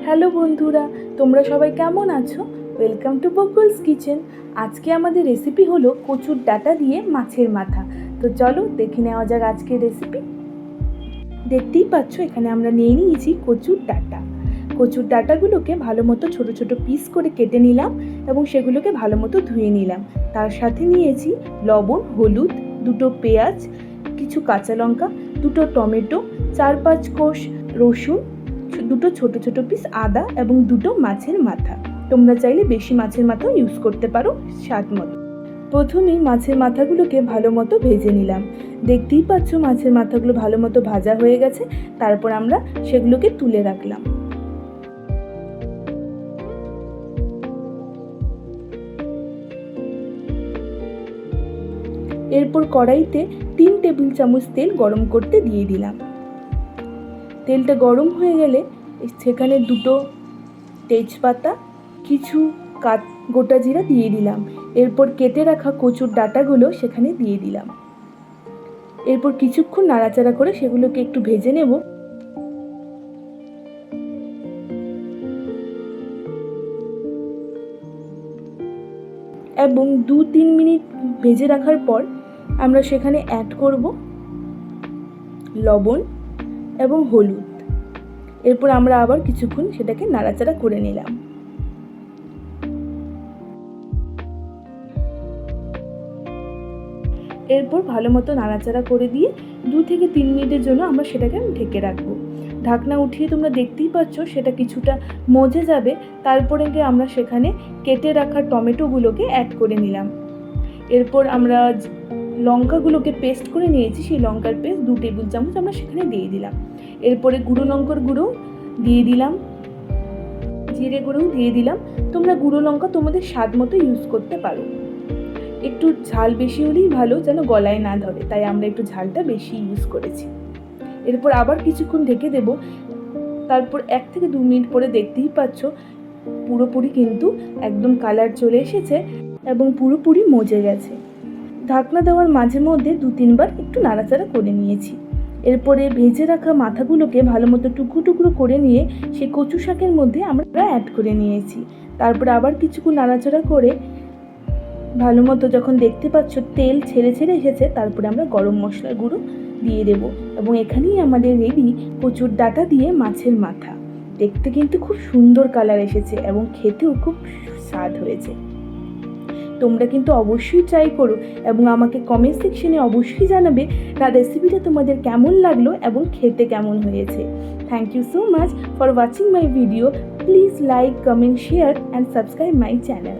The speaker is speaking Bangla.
হ্যালো বন্ধুরা, তোমরা সবাই কেমন আছো? Welcome to Bakul's kitchen. আজকে আমাদের রেসিপি হলো কচুর ডাঁটা দিয়ে মাছের মাথা। তো চলো দেখে নেওয়া যাক আজকের রেসিপি। দেখতেই পাচ্ছ এখানে আমরা নিয়ে নিয়েছি কচুর ডাঁটা। কচুর ডাঁটাগুলোকে ভালো মতো ছোটো ছোটো পিস করে কেটে নিলাম এবং সেগুলোকে ভালো মতো ধুয়ে নিলাম। তার সাথে নিয়েছি লবণ, হলুদ, দুটো পেঁয়াজ, কিছু কাঁচা লঙ্কা, দুটো টমেটো, 4-5 কোষ রসুন, দুটো ছোট ছোট পিস আদা এবং দুটো মাছের মাথা। তোমরা চাইলে বেশি মাছের মাথাও ইউজ করতে পারো স্বাদ মতো। প্রথমেই মাছের মাথাগুলোকে ভালো মতো ভেজে নিলাম। দেখতেই পাচ্ছ মাছের মাথাগুলো ভালো মতো ভাজা হয়ে গেছে। তারপর আমরা সেগুলোকে তুলে রাখলাম। এরপর কড়াইতে 3 টেবিল চামচ তেল গরম করতে দিয়ে দিলাম। তেলটা গরম হয়ে গেলে সেখানে দুটো তেজপাতা, কিছু গোটা জিরা দিয়ে দিলাম। এরপর কেটে রাখা কচুর ডাঁটাগুলো সেখানে দিয়ে দিলাম। এরপর কিছুক্ষণ নাড়াচাড়া করে সেগুলোকে একটু ভেজে নেব। এবং 2-3 মিনিট ভেজে রাখার পর আমরা সেখানে অ্যাড করব লবণ এবং হলুদ। এরপর আমরা আবার কিছুক্ষণ সেটাকে নাড়াচাড়া করে নিলাম। এরপর ভালো মতো নাড়াচাড়া করে দিয়ে 2 থেকে 3 মিনিটের জন্য আমরা সেটাকে ঢেকে রাখবো। ঢাকনা উঠিয়ে তোমরা দেখতেই পাচ্ছ সেটা কিছুটা মজে যাবে। তারপরে আমরা সেখানে কেটে রাখা টমেটোগুলোকে অ্যাড করে নিলাম। এরপর আমরা লঙ্কাগুলোকে পেস্ট করে নিয়েছি, সেই লঙ্কার পেস্ট 2 টেবিল চামচ আমরা সেখানে দিয়ে দিলাম। এরপরে গুঁড়ো লঙ্কার গুঁড়ো দিয়ে দিলাম, জিরে গুঁড়োও দিয়ে দিলাম। তোমরা গুঁড়ো লঙ্কা তোমাদের স্বাদ মতো ইউজ করতে পারো। একটু ঝাল বেশি হলেই ভালো, যেন গলায় না ধরে, তাই আমরা একটু ঝালটা বেশি ইউজ করেছি। এরপর আবার কিছুক্ষণ ঢেকে দেব। তারপর 1 থেকে 2 মিনিট পরে দেখতেই পাচ্ছ পুরোপুরি কিন্তু একদম কালার চলে এসেছে এবং পুরোপুরি মজে গেছে। ঢাকনা দেওয়ার মাঝে মধ্যে 2-3 বার একটু নাড়াচাড়া করে নিয়েছি। এরপরে ভেজে রাখা মাথাগুলোকে ভালো মতো টুকরো টুকরো করে নিয়ে সেই কচু শাকের মধ্যে আমরা অ্যাড করে নিয়েছি। তারপরে আবার কিছুক্ষণ নাড়াচাড়া করে ভালো মতো যখন দেখতে পাচ্ছ তেল ছেড়ে ছেড়ে এসেছে, তারপরে আমরা গরম মশলার গুঁড়ো দিয়ে দেব। এবং এখানেই আমাদের রেডি কচুর ডাঁটা দিয়ে মাছের মাথা। দেখতে কিন্তু খুব সুন্দর কালার এসেছে এবং খেতেও খুব স্বাদ হয়েছে। তোমরা কিন্তু অবশ্যই ট্রাই করো এবং আমাকে কমেন্ট সেকশনে অবশ্যই জানাবে না রেসিপিটা তোমাদের কেমন লাগলো এবং খেতে কেমন হয়েছে। Thank you so much for watching my video. Please like, comment, share and subscribe my channel.